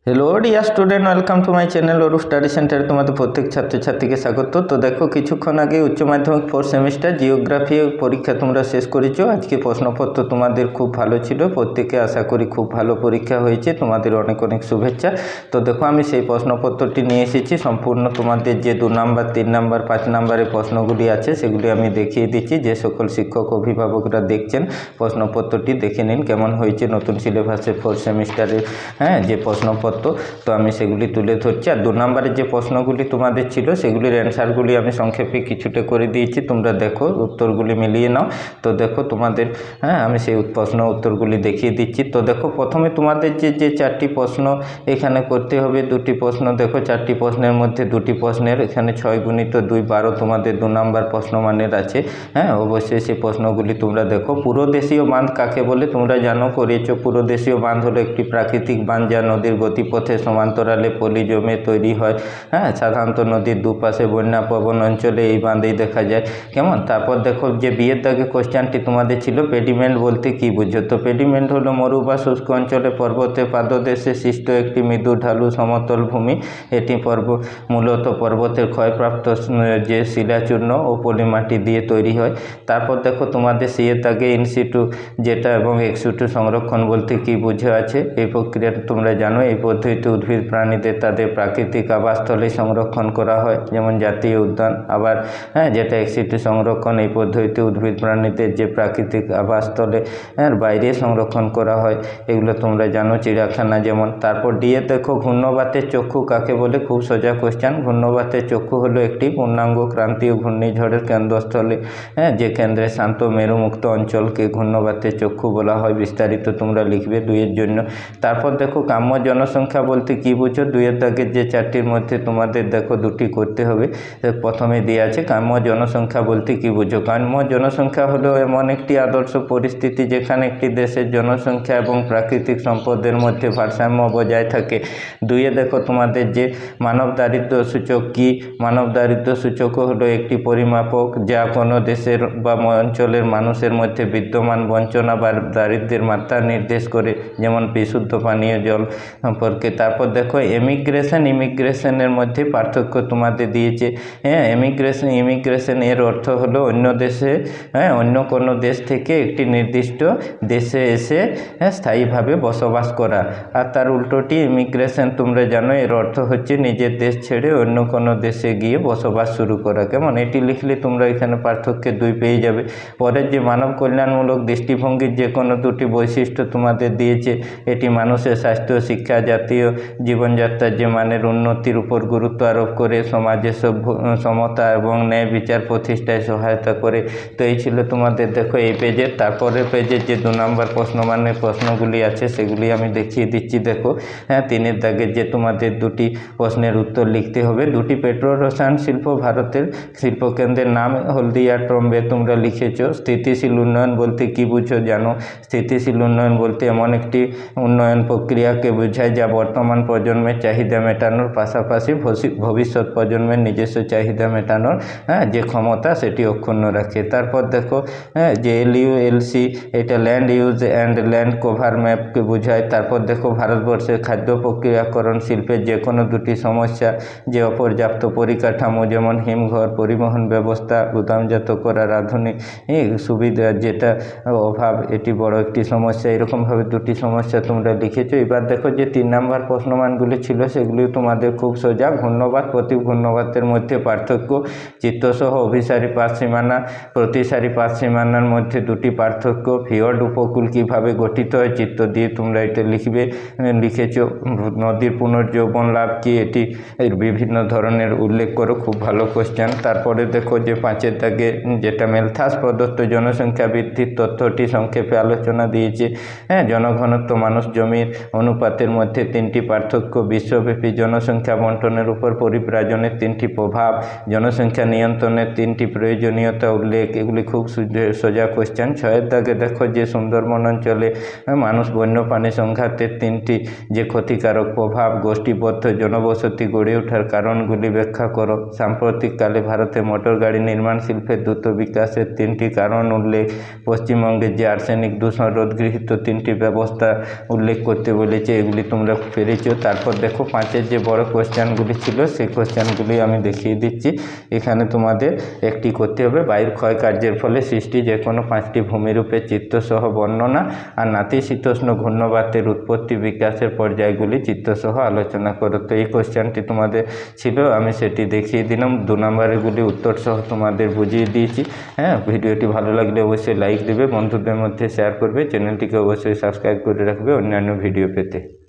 Hello dear student, welcome to my channel Arup study সেন্টারে তোমাদের প্রত্যেক ছাত্রছাত্রীকে স্বাগত। তো দেখো, কিছুক্ষণ আগে উচ্চ মাধ্যমিক 4th সেমিস্টার জিওগ্রাফি পরীক্ষা তোমরা শেষ করেছো। আজকে প্রশ্নপত্র তোমাদের খুব ভালো ছিল, প্রত্যেকে আশা করি খুব ভালো পরীক্ষা হয়েছে, তোমাদের অনেক অনেক শুভেচ্ছা। তো দেখো, আমি সেই প্রশ্নপত্রটি নিয়ে এসেছি, সম্পূর্ণ তোমাদের যে 2 নাম্বার 3 নাম্বার 5 নাম্বারের প্রশ্নগুলি আছে সেগুলি আমি দেখিয়ে দিচ্ছি। যে সকল শিক্ষক অভিভাবকরা দেখছেন প্রশ্নপত্রটি দেখে নিন কেমন হয়েছে নতুন সিলেবাসের 4th সেমিস্টারের যে প্রশ্নপত্র। তো আমি সেগুলি তুলে ধরছি। আর 2 নম্বরের যে প্রশ্নগুলি তোমাদের ছিল সেগুলির অ্যান্সারগুলি আমি সংক্ষেপে কিছুটা করে দিয়েছি, তোমরা দেখো, উত্তরগুলি মিলিয়ে নাও। তো দেখো তোমাদের আমি সেই প্রশ্ন উত্তরগুলি দেখিয়ে দিচ্ছি। তো দেখো, প্রথমে তোমাদের যে 4টি প্রশ্ন এখানে করতে হবে, 2টি প্রশ্ন দেখো, 4টি প্রশ্নের মধ্যে 2টি প্রশ্নের এখানে 6 গুণিত 2 12 তোমাদের 2 নম্বর প্রশ্নমানের আছে। অবশ্যই সেই প্রশ্নগুলি তোমরা দেখো। পুরোদেশীয় বাঁধ কাকে বলে তোমরা জানো, করেছো। পুরোদেশীয় বাঁধ হলো একটি প্রাকৃতিক বাঁধ যা নদীর গতিপথে সমান্তরালে পলি জমে তৈরি হয়। সাধারণত নদীর দুপাশে বন্যাপ্রবণ অঞ্চলে এই বাঁধেই দেখা যায়। কেমন? তারপর দেখো, যে বিয়ের দাগে কোশ্চেনটি তোমাদের ছিল, পেডিমেন্ট বলতে কি বুঝো। তো পেডিমেন্ট হলো মরু বা শুষ্ক অঞ্চলে পর্বতের পাদদেশে সৃষ্ট একটি মৃদু ঢালু সমতল ভূমি। এটি মূলত পর্বতের ক্ষয়প্রাপ্ত যে শিলাচূর্ণ ও পলিমাটি দিয়ে তৈরি হয়। তারপর দেখো, তোমাদের সিয়ের দাগে ইনসিটু যেটা এবং এক্সিটু সংরক্ষণ বলতে কি বুঝে আছে। এই প্রক্রিয়াটা তোমরা জানো। এই পদ্ধতিতে উদ্ভিদ প্রাণীদের তাদের প্রাকৃতিক আবাসস্থলে সংরক্ষণ করা হয়, যেমন জাতীয় উদ্যান। আবার যেটা এক্সিটু সংরক্ষণ, এই পদ্ধতিতে উদ্ভিদ প্রাণীদের যে প্রাকৃতিক আবাসস্থলে বাইরে সংরক্ষণ করা হয়, এগুলো তোমরা জানো, চিড়িয়াখানা যেমন। তারপর ডিএ দেখো, ঘূর্ণবাতের চক্ষু কাকে বলে, খুব সোজা কোশ্চেন। ঘূর্ণবাতের চক্ষু হলো একটি পূর্ণাঙ্গ ক্রান্তীয় ঘূর্ণিঝড়ের কেন্দ্রস্থলে যে কেন্দ্রে শান্ত মেরুমুক্ত অঞ্চলকে ঘূর্ণবাতের চক্ষু বলা হয়। বিস্তারিত তোমরা লিখবে 2-এর জন্য। তারপর দেখো, কাম্য জনসংখ্যা বলতে কি বুঝো। 2-এর দাগের যে 4টির মধ্যে তোমাদের দেখো 2টি করতে হবে। প্রথমে দিয়ে আছে কাম্য জনসংখ্যা বলতে কি বুঝো। কাম্য জনসংখ্যা হলো এমন একটি আদর্শ পরিস্থিতি যেখানে একটি দেশের জনসংখ্যা এবং প্রাকৃতিক সম্পদের মধ্যে ভারসাম্য বজায় থাকে। 2-এ দেখো, তোমাদের যে মানব দারিদ্র সূচক কি। মানব দারিদ্র সূচকও হলো একটি পরিমাপক যা কোনো দেশের বা অঞ্চলের মানুষের মধ্যে বিদ্যমান বঞ্চনা বা দারিদ্র্যের মাত্রা নির্দেশ করে, যেমন বিশুদ্ধ পানীয় জল সম্পর্কে। তারপর দেখো, ইমিগ্রেশনের মধ্যে পার্থক্য তোমাদের দিয়েছে। ইমিগ্রেশন এর অর্থ হলো অন্য দেশে অন্য কোনো দেশ থেকে একটি নির্দিষ্ট দেশে এসে স্থায়ীভাবে বসবাস করা। আর তার উল্টোটি ইমিগ্রেশন তোমরা জানো, এর অর্থ হচ্ছে নিজের দেশ ছেড়ে অন্য কোনো দেশে গিয়ে বসবাস শুরু করা। কেমন? এটি লিখলে তোমরা এখানে পার্থক্যের 2 পেয়ে যাবে। পরের যে মানব কল্যাণমূলক দৃষ্টিভঙ্গির যে কোনো 2টি বৈশিষ্ট্য তোমাদের দিয়েছে। এটি মানুষের স্বাস্থ্য, শিক্ষা, জাতীয় জীবনযাত্রার যে মানের উন্নতির উপর গুরুত্ব আরোপ করে, সমাজে সমতা এবং ন্যায় বিচার প্রতিষ্ঠায় সহায়তা করে। তো এই ছিল তোমাদের দেখো এই পেজের। তারপরের পেজের যে 2 নম্বর প্রশ্নমানের প্রশ্নগুলি আছে সেগুলি আমি দেখিয়ে দিচ্ছি। দেখো, 3-এর দাগের যে তোমাদের 2টি প্রশ্নের উত্তর লিখতে হবে। 2টি পেট্রো রসায়ন শিল্প ভারতের শিল্পকেন্দ্রের নাম হলদিয়া, ট্রম্বে তোমরা লিখেছো। স্থিতিশীল উন্নয়ন বলতে কি বুঝো জানো। স্থিতিশীল উন্নয়ন বলতে এমন একটি উন্নয়ন প্রক্রিয়াকে বোঝায় যা বর্তমান প্রজন্মের চাহিদা মেটানোর পাশাপাশি ভবিষ্যৎ প্রজন্মের নিজস্ব চাহিদা মেটানোর যে ক্ষমতা সেটি অক্ষুণ্ণ রাখে। তারপর দেখো, যে LULC এটা land use and land cover ম্যাপকে বোঝায়। তারপর দেখো, ভারতবর্ষের খাদ্য প্রক্রিয়াকরণ শিল্পের যে কোনো 2টি সমস্যা, যে অপর্যাপ্ত পরিকাঠামো যেমন হিমঘর, পরিবহন ব্যবস্থা, গুদামজাত করার আধুনিক সুবিধা যেটা অভাব, এটি বড় একটি সমস্যা। এরকমভাবে 2টি সমস্যা তোমরা লিখেছো। এবার দেখো, যে 3 নম্বর প্রশ্নমানগুলি ছিল সেগুলি তোমাদের খুব সোজা। ঘূর্ণবাত, প্রতি ঘূর্ণবাতের মধ্যে পার্থক্য, চিত্তসহ অভিসারী পাত সীমানা, প্রতিসারী পাত সীমানার মধ্যে 2টি পার্থক্য, ফিয়র্ড উপকূল কীভাবে গঠিত হয়, চিত্র দিয়ে তোমরা এটা লিখেছো। নদীর পুনর্যৌবন লাভ কি, এটি এর বিভিন্ন ধরনের উল্লেখ করো। খুব ভালো কোশ্চেন। তারপরে দেখো, যে 5-এর দাগে যেটা মেলথাস প্রদত্ত জনসংখ্যা বৃদ্ধির তথ্যটি সংক্ষেপে আলোচনা দিয়েছে। জনঘনত্ব, মানুষ জমির অনুপাতের মধ্যে 3টি পার্থক্য, বিশ্বব্যাপী জনসংখ্যা বন্টনের উপর পরিব্রাজনের 3টি প্রভাব, জনসংখ্যা নিয়ন্ত্রণের 3টি প্রয়োজনীয়তা উল্লেখ। এগুলি খুব সোজা কোশ্চেন। 6-এর দাগে দেখো, যে সুন্দরবন অঞ্চলে মানুষ বন্যপ্রাণী সংঘাতের 3টি যে ক্ষতিকারক প্রভাব, গোষ্ঠীবদ্ধ জনবসতি গড়ে ওঠার কারণগুলি ব্যাখ্যা করো। সাম্প্রতিককালে ভারতে মোটর গাড়ি নির্মাণ শিল্পের দ্রুত বিকাশের 3টি কারণ উল্লেখ। পশ্চিমবঙ্গের যে আর্সেনিক দূষণ রোধ গৃহীত 3টি ব্যবস্থা উল্লেখ করতে বলেছে, এগুলি তোমরা তোমরা পেরেছো। তারপর দেখো 5-এর যে বড় কোশ্চেনগুলি ছিল সেই কোশ্চেনগুলি আমি দেখিয়ে দিচ্ছি। এখানে তোমাদের একটি করতে হবে, বায়ুর ক্ষয় কার্যের ফলে সৃষ্টি যে কোনো 5টি ভূমিরূপের চিত্রসহ বর্ণনা, আর নাতিশীতোষ্ণ ঘূর্ণবাতের উৎপত্তি বিকাশের পর্যায়গুলি চিত্রসহ আলোচনা করো। তো এই কোশ্চেনটি তোমাদের ছিল, আমি সেটি দেখিয়ে দিলাম। 2 নম্বরেরগুলি উত্তর সহ তোমাদের বুঝিয়ে দিয়েছি। হ্যাঁ, ভিডিওটি ভালো লাগলে অবশ্যই লাইক দেবে, বন্ধুদের মধ্যে শেয়ার করবে, চ্যানেলটিকে অবশ্যই সাবস্ক্রাইব করে রাখবে অন্যান্য ভিডিও পেতে।